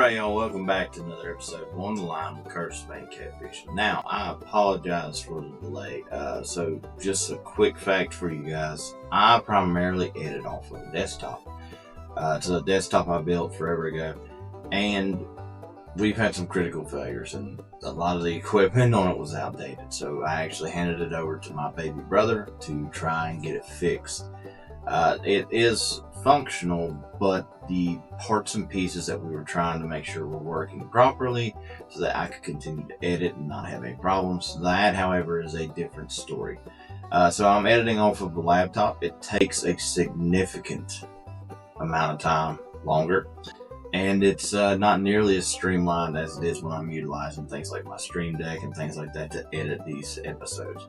Alright y'all, welcome back to another episode of On the Line with Curtis Bank Catfishing. Now, I apologize for the delay. So just a quick fact for you guys. I primarily edit off of a desktop. It's a desktop I built forever ago. And we've had some critical failures and a lot of the equipment on it was outdated. So I actually handed it over to my baby brother to try and get it fixed. It is functional, but the parts and pieces that we were trying to make sure were working properly so that I could continue to edit and not have any problems. That, however, is a different story. So I'm editing off of the laptop. It takes a significant amount of time longer, and it's not nearly as streamlined as it is when I'm utilizing things like my Stream Deck and things like that to edit these episodes.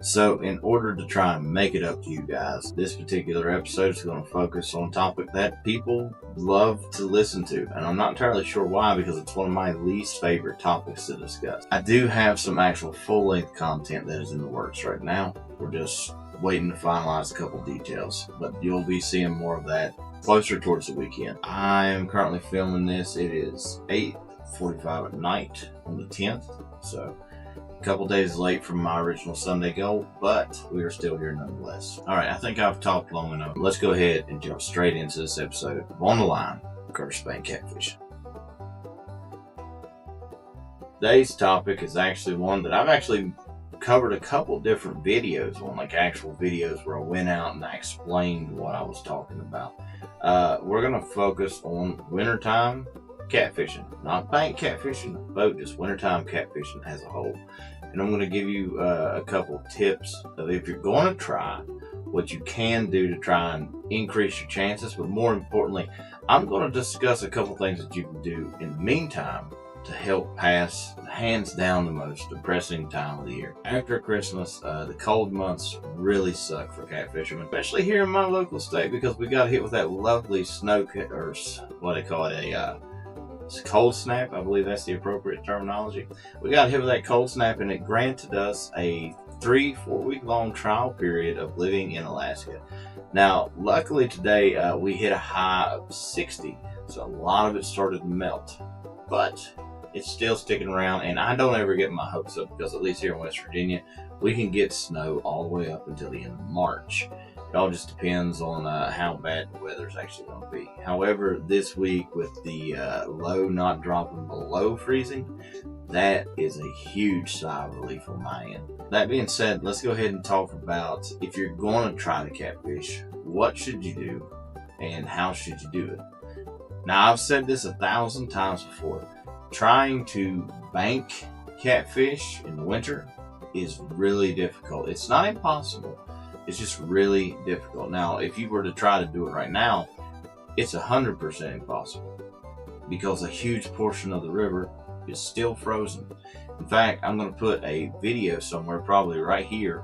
So in order to try and make it up to you guys, this particular episode is going to focus on a topic that people love to listen to. And I'm not entirely sure why, because it's one of my least favorite topics to discuss. I do have some actual full-length content that is in the works right now. We're just waiting to finalize a couple details, but you'll be seeing more of that closer towards the weekend. I am currently filming this. It is 8:45 at night on the 10th. So a couple days late from my original Sunday goal, but we are still here nonetheless. All right, I think I've talked long enough. Let's go ahead and jump straight into this episode of On the Line with Curtis Bank Catfishing. Today's topic is actually one that I've actually covered a couple different videos on, like actual videos where I went out and I explained what I was talking about. We're going to focus on wintertime catfishing, not bank catfishing, boat, just wintertime catfishing as a whole. And I'm going to give you a couple tips of if you're going to try, what you can do to try and increase your chances. But more importantly, I'm going to discuss a couple things that you can do in the meantime to help pass hands down the most depressing time of the year. After Christmas, the cold months really suck for catfishermen, especially here in my local state, because we got hit with that lovely snow, or what they call it, it's cold snap. I believe that's the appropriate terminology. We got hit with that cold snap, and it granted us a 3-4 week long trial period of living in Alaska. Now, luckily today we hit a high of 60, so a lot of it started to melt, but it's still sticking around, and I don't ever get my hopes up, because at least here in West Virginia, we can get snow all the way up until the end of March. It all just depends on how bad the weather's actually going to be. However, this week with the low not dropping below freezing, that is a huge sigh of relief on my end. That being said, let's go ahead and talk about, if you're going to try to catfish, what should you do and how should you do it? Now, I've said this 1,000 times before. Trying to bank catfish in the winter is really difficult. It's not impossible. It's just really difficult. Now, if you were to try to do it right now, it's 100% impossible, because a huge portion of the river is still frozen. In fact, I'm going to put a video somewhere, probably right here,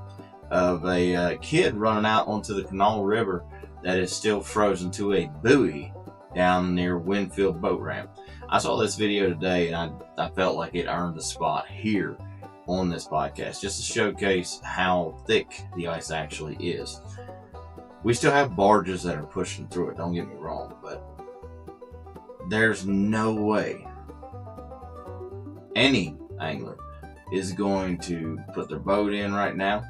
of a kid running out onto the Canal River that is still frozen to a buoy down near Winfield Boat Ramp. I saw this video today, and I felt like it earned a spot here on this podcast, just to showcase how thick the ice actually is. We still have barges that are pushing through it, don't get me wrong, but there's no way any angler is going to put their boat in right now,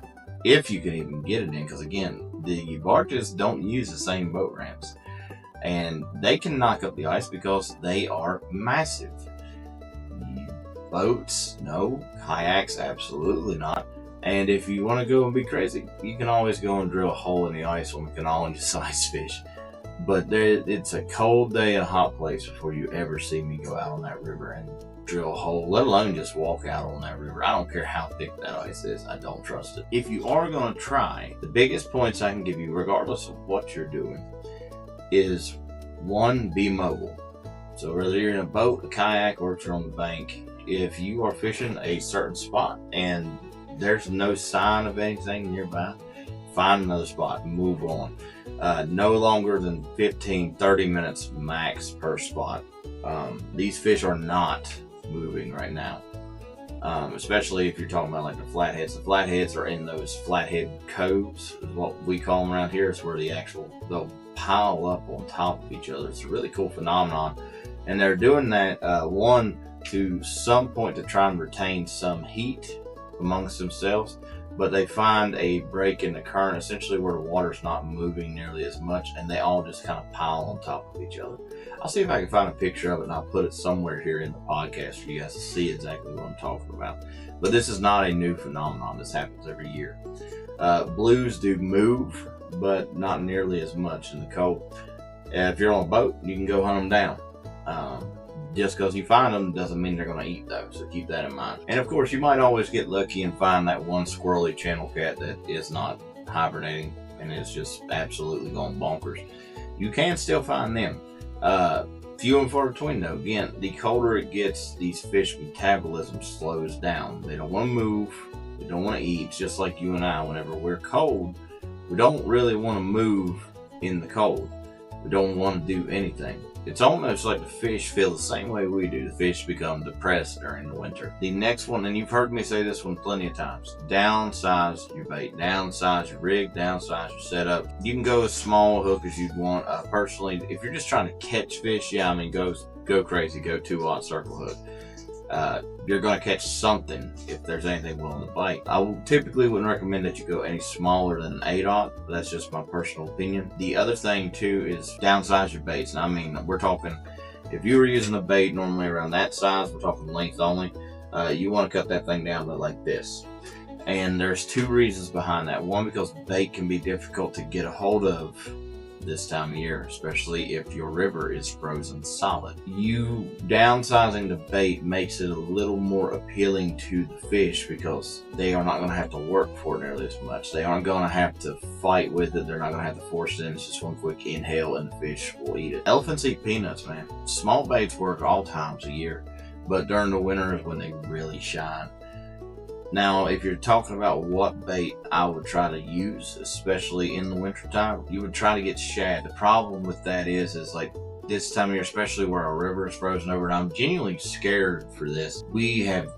if you can even get it in, because again, the barges don't use the same boat ramps, and they can knock up the ice because they are massive. Boats, no. Kayaks, absolutely not. And if you want to go and be crazy, you can always go and drill a hole in the ice on the canal and just ice fish. But it's a cold day in a hot place before you ever see me go out on that river and drill a hole, let alone just walk out on that river. I don't care how thick that ice is. I don't trust it. If you are going to try, the biggest points I can give you, regardless of what you're doing, is 1, be mobile. So whether you're in a boat, a kayak, or if you're on the bank, if you are fishing a certain spot and there's no sign of anything nearby, find another spot and move on. No longer than 15-30 minutes max per spot. These fish are not moving right now, especially if you're talking about like the flatheads. The flatheads are in those flathead coves, is what we call them around here. It's where they'll pile up on top of each other. It's a really cool phenomenon. And they're doing that, one, to some point to try and retain some heat amongst themselves, but they find a break in the current, essentially where the water's not moving nearly as much, and they all just kind of pile on top of each other. I'll see if I can find a picture of it, and I'll put it somewhere here in the podcast for you guys to see exactly what I'm talking about. But this is not a new phenomenon. This happens every year. Blues do move, but not nearly as much in the cold. If you're on a boat, you can go hunt them down. Just because you find them doesn't mean they're going to eat those, so keep that in mind. And of course, you might always get lucky and find that one squirrely channel cat that is not hibernating and is just absolutely going bonkers. You can still find them. Few and far between though. Again, the colder it gets, these fish metabolism slows down. They don't want to move, they don't want to eat. It's just like you and I, whenever we're cold, we don't really want to move in the cold. We don't want to do anything. It's almost like the fish feel the same way we do. The fish become depressed during the winter. The next one, and you've heard me say this one plenty of times, downsize your bait, downsize your rig, downsize your setup. You can go as small a hook as you'd want. Personally, if you're just trying to catch fish, yeah, I mean, go crazy, go 2-aught circle hook. You're going to catch something if there's anything willing to bite. I typically wouldn't recommend that you go any smaller than an 8-aught, but that's just my personal opinion. The other thing too is downsize your baits. And I mean, we're talking, if you were using a bait normally around that size, we're talking length only, you want to cut that thing down to like this. And there's 2 reasons behind that. One, because bait can be difficult to get a hold of this time of year, especially if your river is frozen solid. You downsizing the bait makes it a little more appealing to the fish because they are not going to have to work for it nearly as much. They aren't going to have to fight with it. They're not going to have to force it in. It's just one quick inhale and the fish will eat it. Elephants eat peanuts, man. Small baits work all times of year, but during the winter is when they really shine. Now, if you're talking about what bait I would try to use, especially in the wintertime, you would try to get shad. The problem with that is like this time of year, especially where our river is frozen over, and I'm genuinely scared for this. We have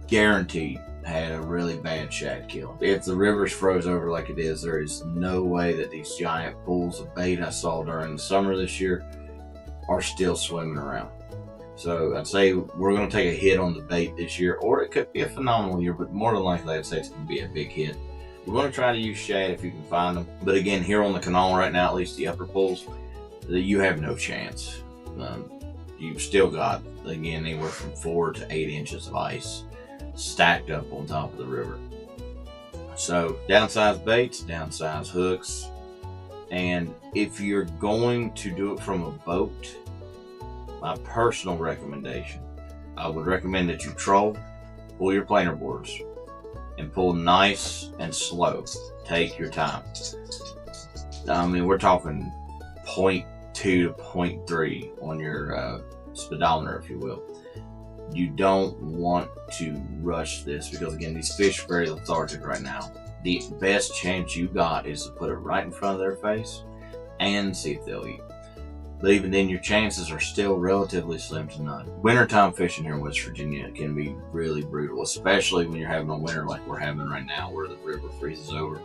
guaranteed had a really bad shad kill. If the river's froze over like it is, there is no way that these giant pools of bait I saw during the summer this year are still swimming around. So I'd say we're going to take a hit on the bait this year, or it could be a phenomenal year, but more than likely I'd say it's going to be a big hit. We're going to try to use shad if you can find them. But again, here on the canal right now, at least the upper pools, you have no chance. You've still got, again, anywhere from 4 to 8 inches of ice stacked up on top of the river. So downsize baits, downsize hooks. And if you're going to do it from a boat, my personal recommendation, I would recommend that you troll, pull your planer boards, and pull nice and slow. Take your time. I mean, we're talking 0.2 to 0.3 on your speedometer, if you will. You don't want to rush this because, again, these fish are very lethargic right now. The best chance you got is to put it right in front of their face and see if they'll eat. But even then, your chances are still relatively slim to none. Wintertime fishing here in West Virginia can be really brutal, especially when you're having a winter like we're having right now where the river freezes over.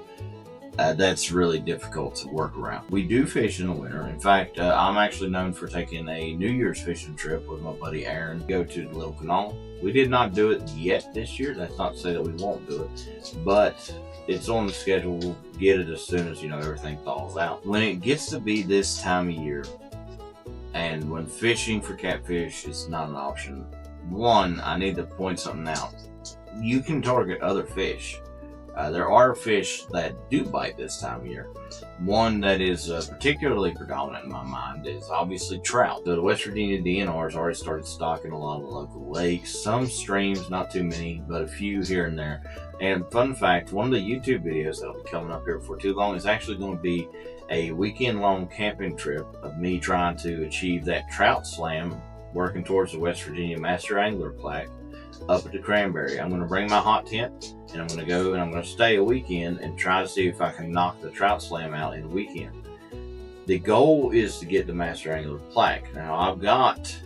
That's really difficult to work around. We do fish in the winter. In fact, I'm actually known for taking a New Year's fishing trip with my buddy Aaron, go to the Little Canal. We did not do it yet this year. That's not to say that we won't do it, but it's on the schedule. We'll get it as soon as, everything thaws out. When it gets to be this time of year, and when fishing for catfish is not an option, one, I need to point something out. You can target other fish. There are fish that do bite this time of year. One that is particularly predominant in my mind is obviously trout. So the West Virginia DNR has already started stocking a lot of the local lakes, some streams, not too many, but a few here and there. And fun fact, one of the YouTube videos that'll be coming up here before too long is actually going to be a weekend-long camping trip of me trying to achieve that trout slam, working towards the West Virginia Master Angler plaque up at the Cranberry. I'm going to bring my hot tent, and I'm going to go and I'm going to stay a weekend and try to see if I can knock the trout slam out in a weekend. The goal is to get the Master Angler plaque. Now, I've got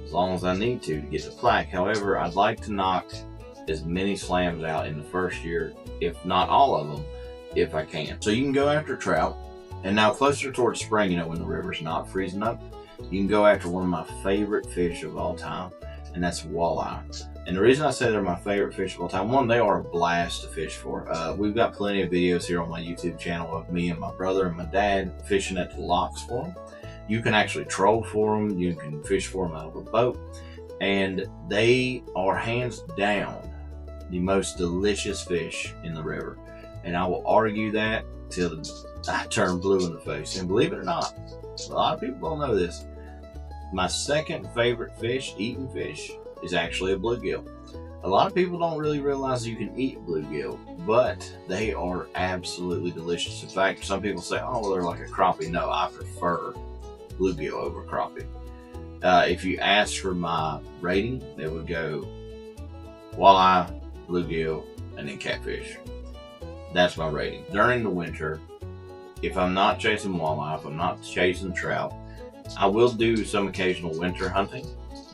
as long as I need to get the plaque. However, I'd like to knock as many slams out in the first year, if not all of them, if I can. So you can go after trout. And now closer towards spring, when the river's not freezing up, you can go after one of my favorite fish of all time, and that's walleye. And the reason I say they're my favorite fish of all time, one, they are a blast to fish for. We've got plenty of videos here on my YouTube channel of me and my brother and my dad fishing at the locks for them. You can actually troll for them. You can fish for them out of a boat. And they are hands down the most delicious fish in the river. And I will argue that till I turn blue in the face. And believe it or not, a lot of people don't know this. My second favorite fish, eating fish, is actually a bluegill. A lot of people don't really realize you can eat bluegill, but they are absolutely delicious. In fact, some people say, oh, well, they're like a crappie. No, I prefer bluegill over crappie. If you ask for my rating, it would go walleye, bluegill, and then catfish. That's my rating. During the winter, if I'm not chasing walleye, if I'm not chasing trout, I will do some occasional winter hunting,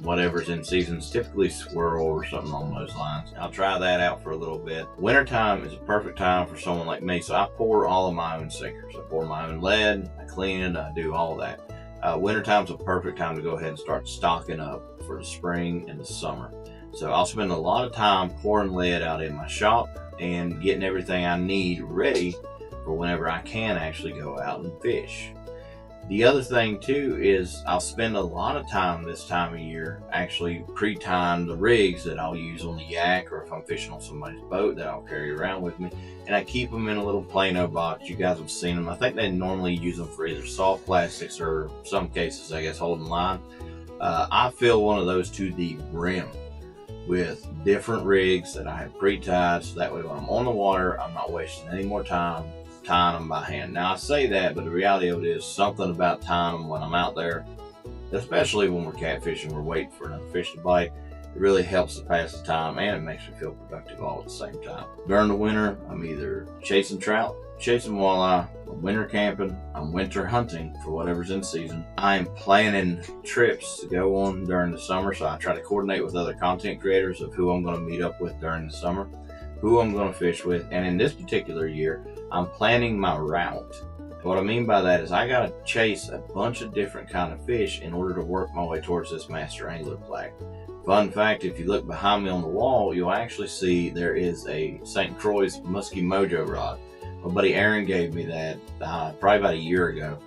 whatever's in seasons, typically squirrel or something along those lines. I'll try that out for a little bit. Wintertime is a perfect time for someone like me, so I pour all of my own sinkers. I pour my own lead, I clean it, I do all that. Wintertime's a perfect time to go ahead and start stocking up for the spring and the summer. So I'll spend a lot of time pouring lead out in my shop and getting everything I need ready for whenever I can actually go out and fish. The other thing too is I'll spend a lot of time this time of year actually pre-time the rigs that I'll use on the yak, or if I'm fishing on somebody's boat that I'll carry around with me, and I keep them in a little Plano box. You guys have seen them. I think they normally use them for either soft plastics or some cases, I guess, holding line. I fill one of those to the brim with different rigs that I have pre-tied, so that way when I'm on the water, I'm not wasting any more time tying them by hand. Now I say that, but the reality of it is something about tying them when I'm out there, especially when we're catfishing, we're waiting for another fish to bite. It really helps to pass the time, and it makes me feel productive all at the same time. During the winter, I'm either chasing trout, chasing walleye, I'm winter camping, I'm winter hunting for whatever's in season. I'm planning trips to go on during the summer, so I try to coordinate with other content creators of who I'm going to meet up with during the summer, who I'm going to fish with, and in this particular year, I'm planning my route. What I mean by that is I got to chase a bunch of different kind of fish in order to work my way towards this Master Angler plaque. Fun fact, if you look behind me on the wall, you'll actually see there is a St. Croix's Muskie Mojo rod. My buddy Aaron gave me that probably about a year ago,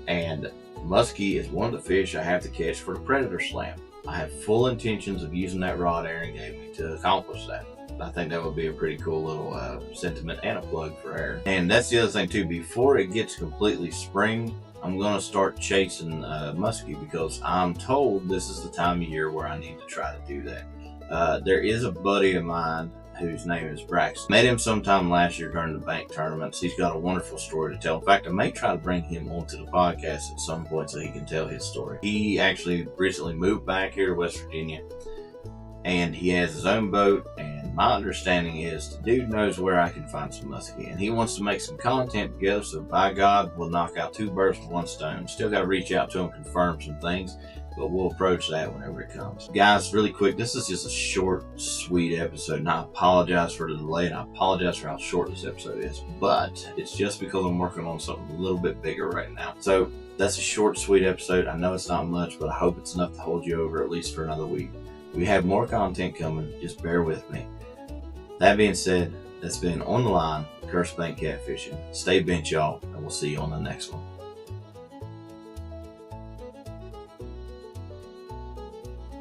and muskie is one of the fish I have to catch for the Predator Slam. I have full intentions of using that rod Aaron gave me to accomplish that. I think that would be a pretty cool little sentiment and a plug for Aaron. And that's the other thing too, before it gets completely spring, I'm going to start chasing muskie, because I'm told this is the time of year where I need to try to do that. There is a buddy of mine whose name is Braxton. Met him sometime last year during the bank tournaments. He's got a wonderful story to tell. In fact, I may try to bring him onto the podcast at some point so he can tell his story. He actually recently moved back here to West Virginia, and he has his own boat, and my understanding is the dude knows where I can find some muskie, and he wants to make some content together, so by God, we'll knock out two birds with one stone. Still got to reach out to him, confirm some things, but we'll approach that whenever it comes. Guys, really quick, this is just a short, sweet episode, and I apologize for the delay, and I apologize for how short this episode is, but it's just because I'm working on something a little bit bigger right now. So that's a short, sweet episode. I know it's not much, but I hope it's enough to hold you over at least for another week. We have more content coming, just bear with me. That being said, that's been On the Line, Curse Bank Catfishing. Stay bent, y'all, and we'll see you on the next one.